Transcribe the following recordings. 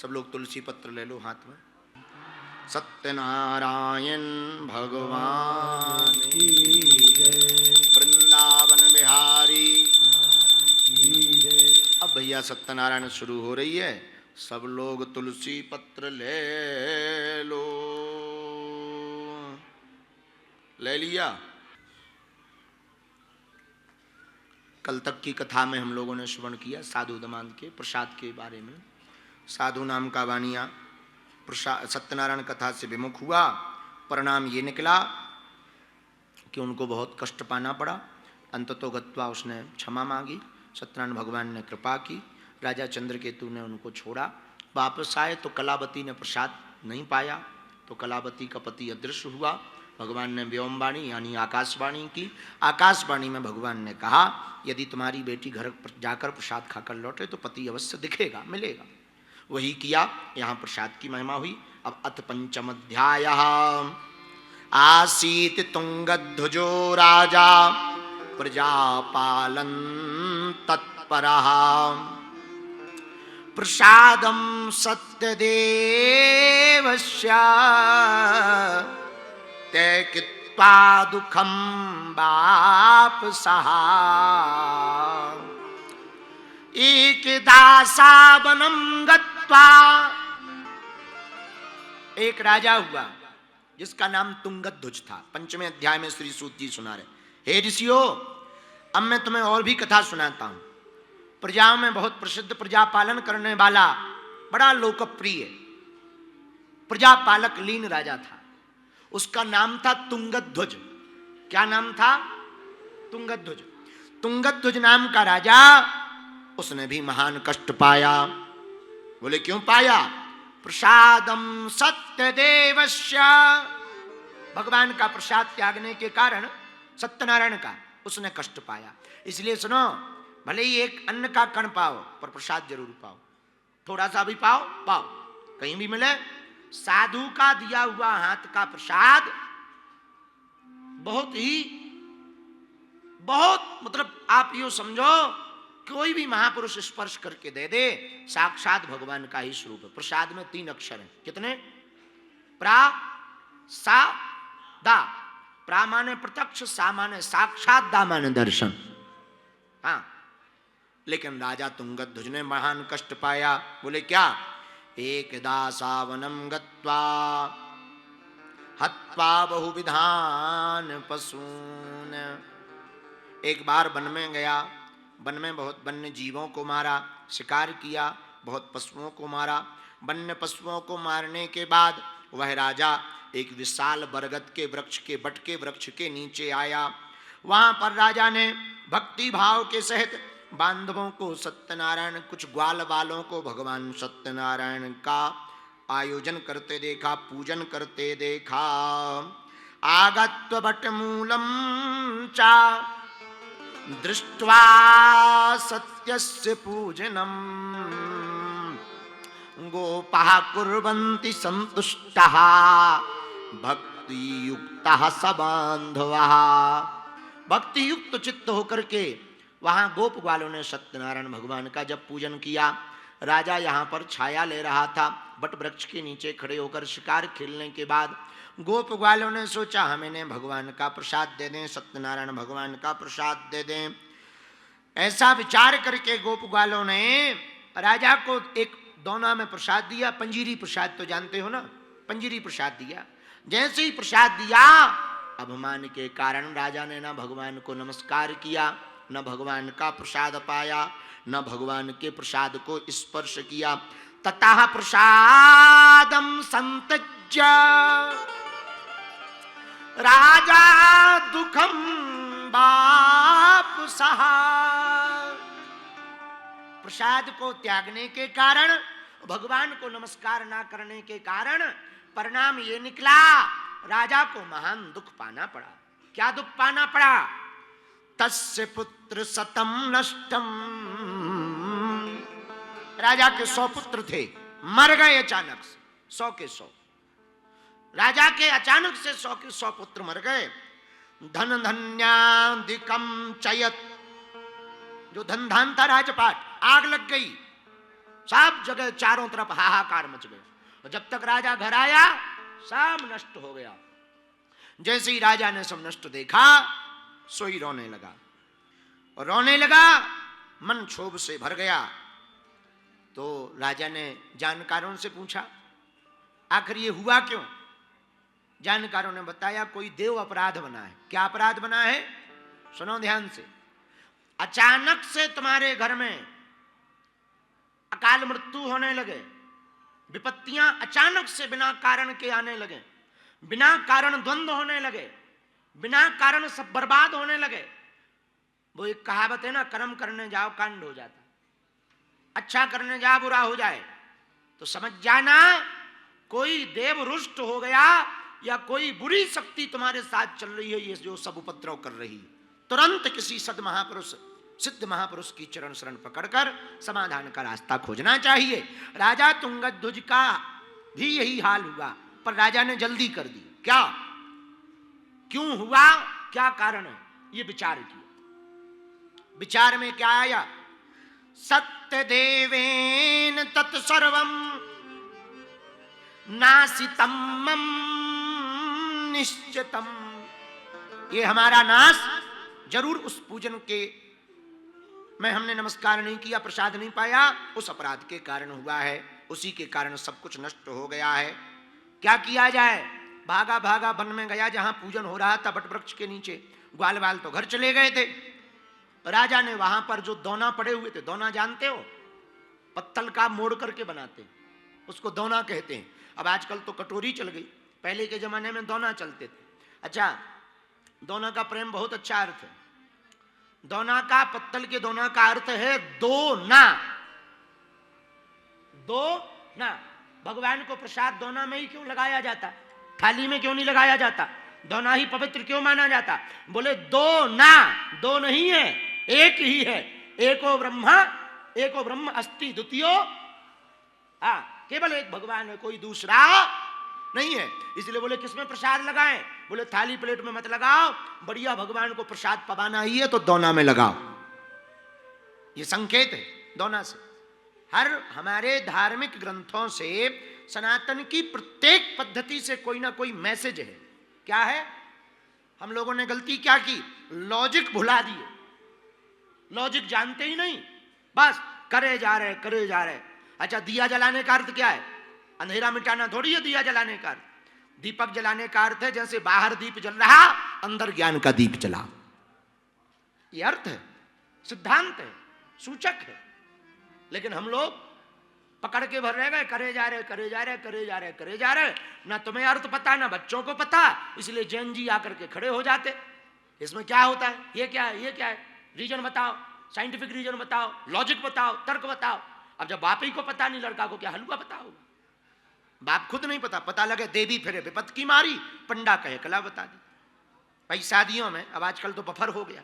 सब लोग तुलसी पत्र ले लो हाथ में। सत्यनारायण भगवान की जय, वृंदावन बिहारी की जय। अब भैया सत्यनारायण शुरू हो रही है, सब लोग तुलसी पत्र ले लो। ले लिया। कल तक की कथा में हम लोगों ने श्रवण किया साधु दमाद के प्रसाद के बारे में। साधु नाम का वानिया प्रसाद सत्यनारायण कथा से विमुख हुआ। परिणाम ये निकला कि उनको बहुत कष्ट पाना पड़ा। अंततो गत्वा उसने क्षमा मांगी, सत्यनारायण भगवान ने कृपा की, राजा चंद्रकेतु ने उनको छोड़ा। वापस आए तो कलावती ने प्रसाद नहीं पाया, तो कलावती का पति अदृश्य हुआ। भगवान ने व्योमवाणी यानी आकाशवाणी की। आकाशवाणी में भगवान ने कहा यदि तुम्हारी बेटी घर जाकर प्रसाद खाकर लौटे तो पति अवश्य दिखेगा, मिलेगा। वही किया। यहाँ प्रसाद की महिमा हुई। अब अथ पंचम अध्याय। आसीत तुंगध्वजो राजा प्रजापालन तत्परः प्रसादम सत्यदेवस्य ते कृत्वा दुखम वापसः एकदासावनं गत्वा। एक राजा हुआ जिसका नाम तुंगध्वज था। पंचमें अध्याय में श्री सूत जी सुना रहे, हे ऋषियों अब मैं तुम्हें और भी कथा सुनाता हूं। प्रजाओं में बहुत प्रसिद्ध प्रजा पालन करने वाला बड़ा लोकप्रिय प्रजापालक लीन राजा था। उसका नाम था तुंगध्वज। क्या नाम था? तुंगध्वज। तुंगध्वज नाम का राजा, उसने भी महान कष्ट पाया। बोले क्यों पाया? प्रसादम सत्यदेवस्य, भगवान का प्रसाद त्यागने के कारण सत्यनारायण का उसने कष्ट पाया। इसलिए सुनो, भले ही एक अन्न का कण पाओ पर प्रसाद जरूर पाओ। थोड़ा सा भी पाओ, कहीं भी मिले। साधु का दिया हुआ हाथ का प्रसाद बहुत मतलब आप यूं समझो, कोई भी महापुरुष स्पर्श करके दे दे, साक्षात भगवान का ही स्वरूप है। प्रसाद में 3 अक्षर हैं। कितने? प्रा सा दा। प्रा माने प्रत्यक्ष, सा माने साक्षात, दा माने दर्शन। हाँ, लेकिन राजा तुंगध्वज ने महान कष्ट पाया। बोले क्या? एकदा सावनम गत्वा हत्वा बहुविधान पशून। एक बार वन में गया, वन में बहुत वन्य जीवों को मारा, शिकार किया, बहुत पशुओं को मारा। वन्य पशुओं को मारने के बाद वह राजा एक विशाल बरगद के वृक्ष के बट के वृक्ष के नीचे आया। वहां पर राजा ने भक्ति भाव के सहित बांधवों को सत्यनारायण, कुछ ग्वाल वालों को भगवान सत्यनारायण का आयोजन करते देखा, पूजन करते देखा। आगत्व बट मूलम चा दृष्ट्वा सत्यस्य पूजनम गोपाः कुर्वन्ति संतुष्टाः भक्ति युक्तः स बांधवः। भक्ति युक्त चित्त होकर के वहां गोप ग्वालों ने सत्यनारायण भगवान का जब पूजन किया। राजा यहाँ पर छाया ले रहा था, बट वृक्ष के नीचे खड़े होकर शिकार खेलने के बाद गोप ग्वालों ने सोचा हम इन्हें भगवान का प्रसाद दे दें, सत्यनारायण भगवान का प्रसाद दे दें। ऐसा विचार करके गोप ग्वालों ने राजा को एक दोना में प्रसाद दिया। पंजीरी प्रसाद तो जानते हो ना, पंजीरी प्रसाद दिया। जैसे ही प्रसाद दिया, अभिमान के कारण राजा ने ना भगवान को नमस्कार किया, न भगवान का प्रसाद पाया, न भगवान के प्रसाद को स्पर्श किया। ततः प्रसादम संत्यज्य राजा दुखम वापसः। प्रसाद को त्यागने के कारण, भगवान को नमस्कार ना करने के कारण परिणाम ये निकला, राजा को महान दुख पाना पड़ा। क्या दुख पाना पड़ा? तस्य पुत्र शतम नष्टम। राजा के 100 पुत्र थे, मर गए अचानक से, 100 के 100। राजा के अचानक से 100 के 100 पुत्र मर गए। धन धन्यादिकम चयत, जो धन धान था राजपाट, आग लग गई। सब जगह चारों तरफ हाहाकार मच गया। और जब तक राजा घर आया सब नष्ट हो गया। जैसे ही राजा ने सब नष्ट देखा सोई रोने लगा, और रोने लगा, मन क्षोभ से भर गया। तो राजा ने जानकारों से पूछा आखिर ये हुआ क्यों। जानकारों ने बताया कोई देव अपराध बना है। क्या अपराध बना है, सुनो ध्यान से। अचानक से तुम्हारे घर में अकाल मृत्यु होने लगे, विपत्तियां अचानक से बिना कारण के आने लगे, बिना कारण द्वंद्व होने लगे, बिना कारण सब बर्बाद होने लगे। वो एक कहावत है ना, कर्म करने जाओ कांड हो जाता, अच्छा करने जाओ बुरा हो जाए। तो समझ जाना कोई देव रुष्ट हो गया या कोई बुरी शक्ति तुम्हारे साथ चल रही है, ये जो सब उपद्रव कर रही है। तुरंत किसी सद महापुरुष, सिद्ध महापुरुष की चरण शरण पकड़कर समाधान का रास्ता खोजना चाहिए। राजा तुंगध्वज का भी यही हाल हुआ, पर राजा ने जल्दी कर दी। क्या, क्यों हुआ, क्या कारण है, ये विचार किया। विचार में क्या आया, सत्य देवेन तत्सर्वम नासितम मम निश्चितम। ये हमारा नाश जरूर उस पूजन के में हमने नमस्कार नहीं किया, प्रसाद नहीं पाया, उस अपराध के कारण हुआ है। उसी के कारण सब कुछ नष्ट हो गया है। क्या किया जाए। भागा भागा वन में गया जहां पूजन हो रहा था, बट वृक्ष के नीचे। ग्वाल बाल तो घर चले गए थे। राजा ने वहां पर जो दोना पड़े हुए थे, दोना जानते हो, पत्तल का मोड़ करके बनाते, उसको दोना कहते हैं। अब आजकल तो कटोरी चल गई, पहले के जमाने में दोना चलते थे। अच्छा, दोना का प्रेम बहुत अच्छा अर्थ है। दोना का, पत्तल के दोना का अर्थ है दो ना। दो ना। भगवान को प्रसाद दोना में ही क्यों लगाया जाता, थाली में क्यों नहीं लगाया जाता, दोना ही पवित्र क्यों माना जाता। बोले दो ना, दो नहीं है, एक ही है। एको ब्रह्मा एको ब्रह्म अस्ति द्वितीयो, केवल एक भगवान है, कोई दूसरा नहीं है। इसलिए बोले किसमें प्रसाद लगाएं, बोले थाली प्लेट में मत लगाओ, बढ़िया भगवान को प्रसाद पवाना ही है तो दोना में लगाओ। ये संकेत है दोना से। हर हमारे धार्मिक ग्रंथों से सनातन की प्रत्येक पद्धति से कोई ना कोई मैसेज है। क्या है, हम लोगों ने गलती क्या की, लॉजिक भुला दिए। लॉजिक जानते ही नहीं, बस करे जा रहे करे जा रहे। अच्छा, दिया जलाने का अर्थ क्या है, अंधेरा मिटाना थोड़ी है दिया जलाने का अर्थ। दीपक जलाने का अर्थ है जैसे बाहर दीप जल रहा, अंदर ज्ञान का दीप जला। ये अर्थ है, सिद्धांत है, सूचक है। लेकिन हम लोग पकड़ के भर रह गए, करे जा रहे करे जा रहे करे जा रहे करे जा रहे। ना तुम्हें अर्थ पता ना बच्चों को पता, इसलिए जैन जी आकर के खड़े हो जाते। इसमें क्या होता है, ये क्या है, ये क्या है, रीजन बताओ, साइंटिफिक रीजन बताओ, लॉजिक बताओ, तर्क बताओ। अब जब बाप ही को पता नहीं, लड़का को क्या हलवा बताओ। बाप खुद नहीं पता, पता लगे देवी फिरे विपत की मारी, पंडा कहे कला बता दी। भाई शादियों में, अब आजकल तो बफर हो गया,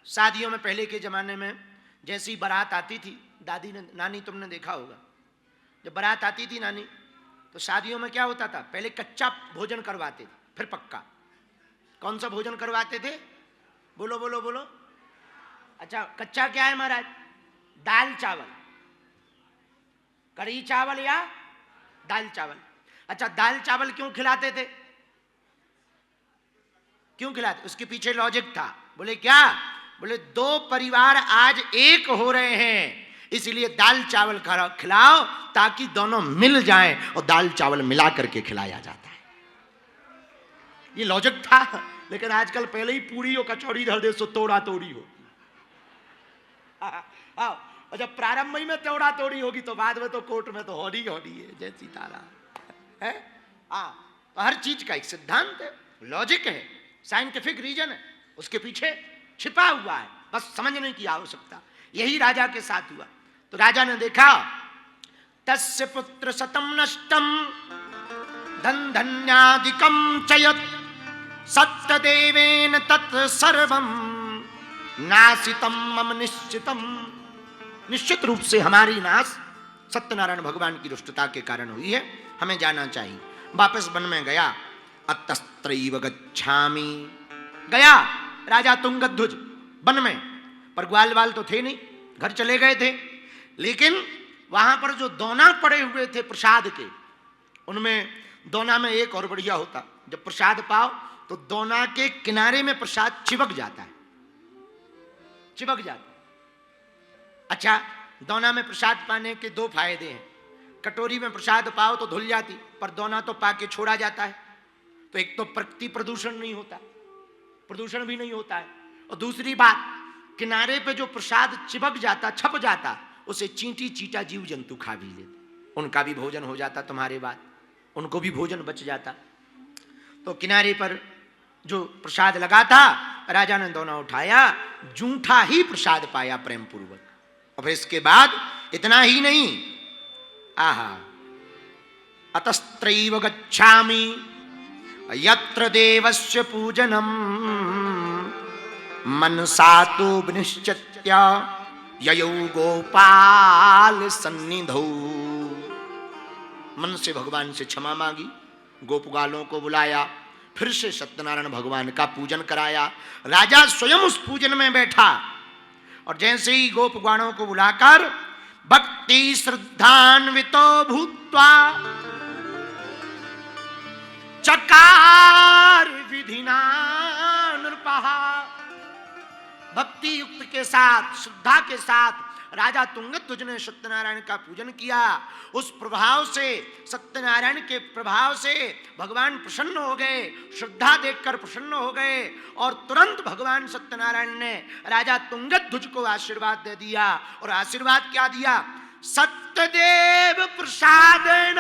शादियों में पहले के जमाने में जैसी बारात आती थी, दादी ने, नानी तुमने देखा होगा, जब बारात आती थी नानी, तो शादियों में क्या होता था, पहले कच्चा भोजन करवाते थे, फिर पक्का। कौन सा भोजन करवाते थे, बोलो बोलो बोलो। अच्छा, कच्चा क्या है महाराज, दाल चावल, कढ़ी चावल या दाल चावल। अच्छा, दाल चावल क्यों खिलाते थे, क्यों खिलाते, उसके पीछे लॉजिक था। बोले क्या, बोले दो परिवार आज एक हो रहे हैं, इसलिए दाल चावल खिलाओ ताकि दोनों मिल जाएं, और दाल चावल मिला करके खिलाया जाता है। ये लॉजिक था। लेकिन आजकल पहले ही पूरी और कचौड़ी धर दे, सो तोड़ा तोड़ी हो। और जब प्रारंभ में तोड़ा तोड़ी होगी तो बाद में तो कोर्ट में तो होनी होनी है, जय सीताराम है। तो हर चीज का एक सिद्धांत है, लॉजिक है, साइंटिफिक रीजन है, उसके पीछे छिपा हुआ है, बस समझने की आवश्यकता। यही राजा के साथ हुआ। तो राजा ने देखा, तस्य पुत्र शतम नष्टम धन धन्यादिकम चयत सत्य देवेन तत्सर्वम नासितम मम निश्चितम। निश्चित रूप से हमारी नाश सत्यनारायण भगवान की दुष्टता के कारण हुई है, हमें जाना चाहिए। वापस वन में गया, अतस्त्रैव गच्छामि, गया राजा तुंगध्वज वन में, पर ग्वाल बाल तो थे नहीं, घर चले गए थे। लेकिन वहां पर जो दोना पड़े हुए थे प्रसाद के, उनमें दोना में एक और बढ़िया होता, जब प्रसाद पाओ तो दोना के किनारे में प्रसाद चिपक जाता है, चिपक जाता है। अच्छा, दोना में प्रसाद पाने के दो फायदे हैं। कटोरी में प्रसाद पाओ तो धुल जाती, पर दोना तो पाके छोड़ा जाता है, तो एक तो प्रकृति प्रदूषण नहीं होता, प्रदूषण भी नहीं होता है, और दूसरी बात किनारे पे जो प्रसाद चिपक जाता, छप जाता, उसे चींटी चीटा जीव जंतु खा भी लेते, उनका भी भोजन हो जाता, तुम्हारे बाद उनको भी भोजन बच जाता। तो किनारे पर जो प्रसाद लगा था, राजा ने दोना उठाया, जूठा ही प्रसाद पाया प्रेम पूर्वक। और फिर इसके बाद इतना ही नहीं, आहा, अतस्त्रैव गच्छामि यत्र देवस्य पूजनम मनसा तो विनिश्चित्य ययौ गोपाल सन्निधौ। मन से भगवान से क्षमा मांगी, गोपगालों को बुलाया, फिर से सत्यनारायण भगवान का पूजन कराया। राजा स्वयं उस पूजन में बैठा, और जैसे ही गोपगाणों को बुलाकर भक्ति श्रद्धान्वितो भूत्वा चकार विधिना नृपः, भक्ति युक्त के साथ, श्रद्धा के साथ राजा तुंगध्वज ने सत्यनारायण का पूजन किया। उस प्रभाव से, सत्यनारायण के प्रभाव से भगवान प्रसन्न हो गए, श्रद्धा देखकर प्रसन्न हो गए, और तुरंत भगवान सत्यनारायण ने राजा तुंगध्वज को आशीर्वाद दे दिया। और आशीर्वाद क्या दिया? सत्यदेव प्रसादेन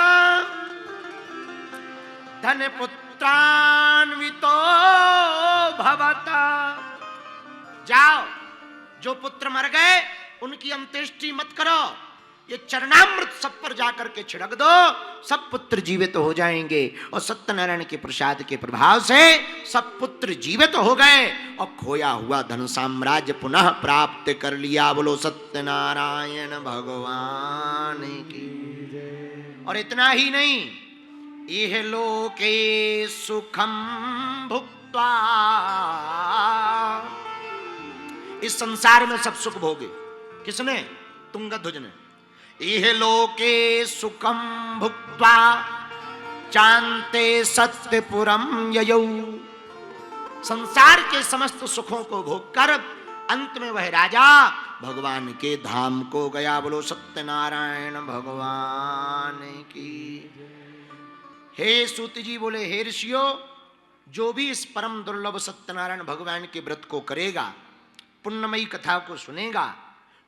धन पुत्रान्वितो भवता। जाओ, जो पुत्र मर गए उनकी अंत्येष्टि मत करो, ये चरणामृत सब पर जाकर के छिड़क दो, सब पुत्र जीवित हो जाएंगे। और सत्यनारायण के प्रसाद के प्रभाव से सब पुत्र जीवित हो गए, और खोया हुआ धन साम्राज्य पुनः प्राप्त कर लिया। बोलो सत्यनारायण भगवान की। और इतना ही नहीं, इह लोके सुखम भुक्त्वा, इस संसार में सब सुख भोगे। किसने? तुंगध्वज ने। इह लोके सुखम भुक्त्वा चान्ते सत्यपुरम ययौ, संसार के समस्त सुखों को भोगकर अंत में वह राजा भगवान के धाम को गया। बोलो सत्यनारायण भगवान की। हे सूत जी बोले, हे ऋषियों, जो भी इस परम दुर्लभ सत्यनारायण भगवान के व्रत को करेगा, पुण्यमयी कथा को सुनेगा,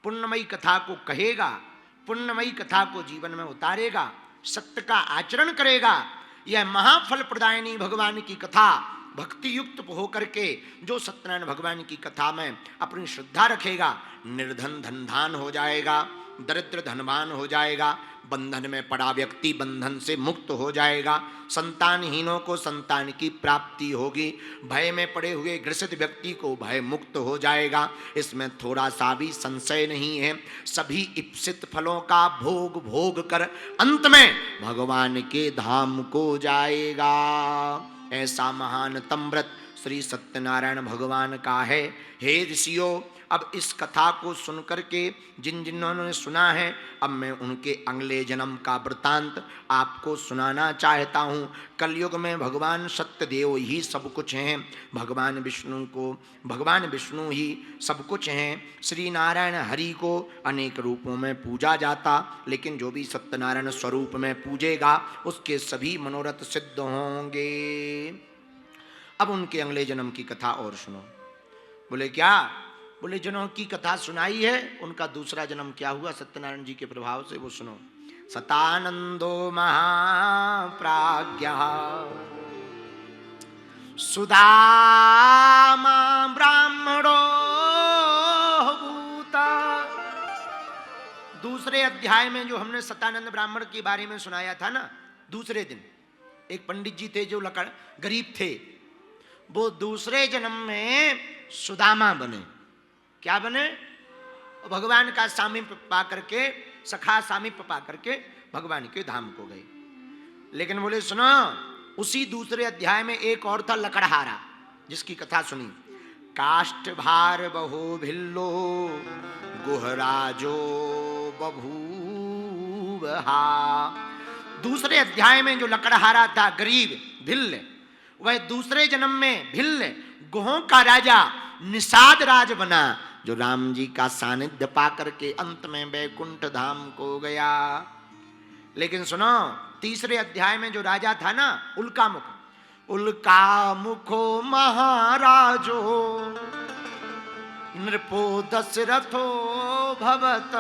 पुण्यमयी कथा को कहेगा, पुण्यमयी कथा को जीवन में उतारेगा, सत्य का आचरण करेगा, यह महाफल प्रदायिनी भगवान की कथा भक्ति युक्त होकर के जो सत्यनारायण भगवान की कथा में अपनी श्रद्धा रखेगा, निर्धन धनधान हो जाएगा, दरिद्र धनवान हो जाएगा, बंधन में पड़ा व्यक्ति बंधन से मुक्त हो जाएगा, संतानहीनों को संतान की प्राप्ति होगी, भय में पड़े हुए ग्रसित व्यक्ति को भय मुक्त हो जाएगा। इसमें थोड़ा सा भी संशय नहीं है। सभी इप्सित फलों का भोग भोग कर अंत में भगवान के धाम को जाएगा। ऐसा महानतम व्रत श्री सत्यनारायण भगवान का है। हे ऋषियों, अब इस कथा को सुनकर के जिन्होंने सुना है, अब मैं उनके अगले जन्म का वृतांत आपको सुनाना चाहता हूँ। कलयुग में भगवान सत्यदेव ही सब कुछ हैं, भगवान विष्णु ही सब कुछ हैं। श्री नारायण हरि को अनेक रूपों में पूजा जाता, लेकिन जो भी सत्यनारायण स्वरूप में पूजेगा उसके सभी मनोरथ सिद्ध होंगे। अब उनके अगले जन्म की कथा और सुनो। बोले क्या? बोले जिन्हों की कथा सुनाई है उनका दूसरा जन्म क्या हुआ सत्यनारायण जी के प्रभाव से, वो सुनो। सतानंदो महाप्राज्ञः सुदामा ब्राह्मणो भूता। दूसरे अध्याय में जो हमने सतानंद ब्राह्मण के बारे में सुनाया था ना, दूसरे दिन एक पंडित जी थे जो गरीब थे, वो दूसरे जन्म में सुदामा बने। क्या बने? भगवान का सामीप्य पा करके, सखा सामीप्य पा करके भगवान के धाम को गए। लेकिन बोले सुनो, उसी दूसरे अध्याय में एक और था लकड़हारा, जिसकी कथा सुनी। काष्ठ भार बहु भिल्लो गुहराजो बभूवहा। दूसरे अध्याय में जो लकड़हारा था गरीब भिल्ल, वह दूसरे जन्म में भिल्ल गोहों का राजा निषाद राज बना, जो राम जी का सानिध्य पाकर के अंत में बैकुंठ धाम को गया। लेकिन सुनो, तीसरे अध्याय में जो राजा था ना उल्कामुख, उल्कामुखो महाराजो नृपो दशरथो भवत।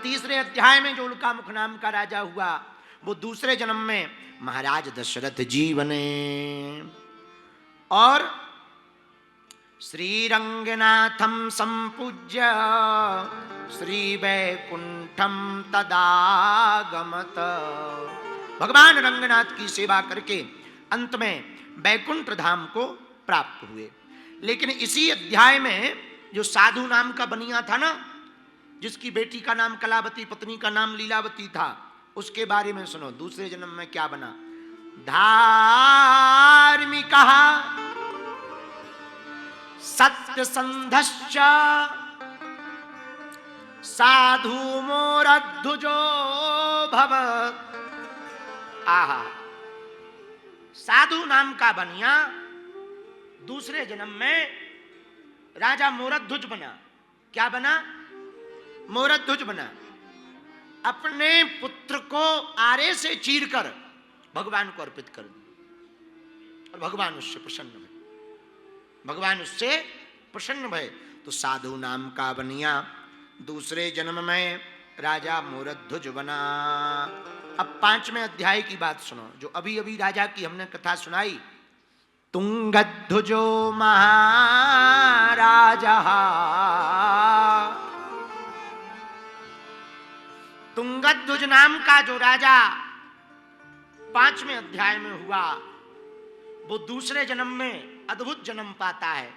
तीसरे अध्याय में जो उल्कामुख नाम का राजा हुआ, वो दूसरे जन्म में महाराज दशरथ जी बने। और श्रीरंगनाथम संपूज्य श्री वैकुंठम तदागमत। भगवान रंगनाथ की सेवा करके अंत में वैकुंठ धाम को प्राप्त हुए। लेकिन इसी अध्याय में जो साधु नाम का बनिया था ना, जिसकी बेटी का नाम कलावती, पत्नी का नाम लीलावती था, उसके बारे में सुनो। दूसरे जन्म में क्या बना? धार्मिक सत्यसंधश्च साधु मोरध्वजो भवत्। आहा, साधु नाम का बनिया दूसरे जन्म में राजा मोरध्वज बना। क्या बना? मोरध्वज बना। अपने पुत्र को आरे से चीरकर भगवान को अर्पित कर दिया और भगवान उससे प्रसन्न भय। भगवान उससे प्रसन्न भय तो साधु नाम का बनिया दूसरे जन्म में राजा मोरध्वज बना। अब 5वें अध्याय की बात सुनो, जो अभी अभी राजा की हमने कथा सुनाई। तुंगध्वजो महाराजा, तुंगध्वज नाम का जो राजा 5वें अध्याय में हुआ, वो दूसरे जन्म में अद्भुत जन्म पाता है।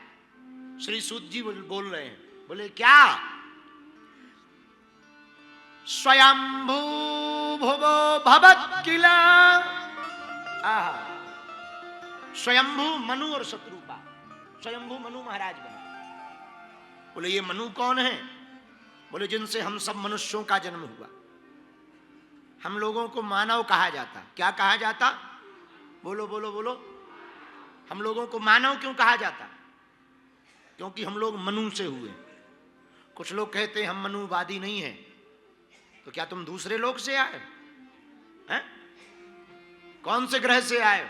श्री सूत जी बोल रहे हैं, बोले क्या? स्वयंभू भुवो भवत् किल। स्वयंभू मनु और शत्रुपा, स्वयंभू मनु महाराज बने। बोले ये मनु कौन है? बोले जिनसे हम सब मनुष्यों का जन्म हुआ। हम लोगों को मानव कहा जाता। क्या कहा जाता? बोलो बोलो बोलो। हम लोगों को मानव क्यों कहा जाता? क्योंकि हम लोग मनु से हुए। कुछ लोग कहते हैं हम मनुवादी नहीं हैं। तो क्या तुम दूसरे लोग से आए हैं? कौन से ग्रह से आए हो?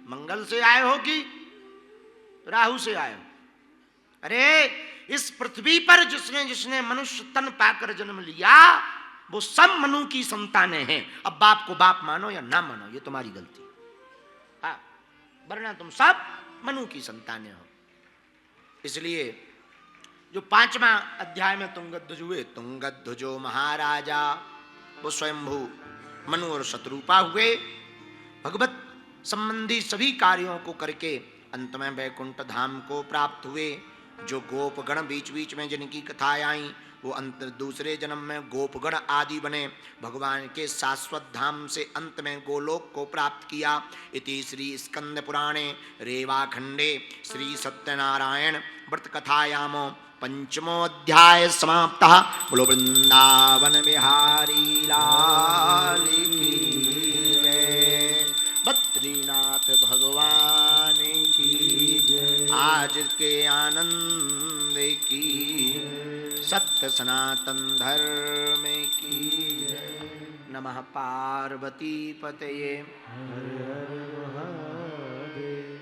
मंगल से आए हो कि राहु से आए हो? अरे इस पृथ्वी पर जिसने जिसने मनुष्य तन पाकर जन्म लिया, वो सब मनु की संतानें हैं। अब बाप को बाप मानो या ना मानो, ये तुम्हारी गलती। हाँ, वरना तुम सब मनु की संतानें हो। इसलिए जो 5वां अध्याय में तुंगध्वज हुए, तुंगध्वजो महाराजा, वो स्वयंभू मनु और शत्रुपा हुए। भगवत संबंधी सभी कार्यों को करके अंत में वैकुंठ धाम को प्राप्त हुए। जो गोपगण बीच बीच में जिनकी कथाएं आई, वो अंत दूसरे जन्म में गोपगण आदि बने। भगवान के शाश्वत धाम से अंत में गोलोक को प्राप्त किया। इति श्री स्कंद पुराणे रेवाखंडे श्री सत्यनारायण व्रत कथायामो 5मो अध्याय समाप्तः। बोलो वृंदावन बिहारी लाल की जय, बद्रीनाथ भगवान की, आज के आनंद की, सत्य सनातन धर्म की। नमः पार्वती पतये। हर हर महादेव।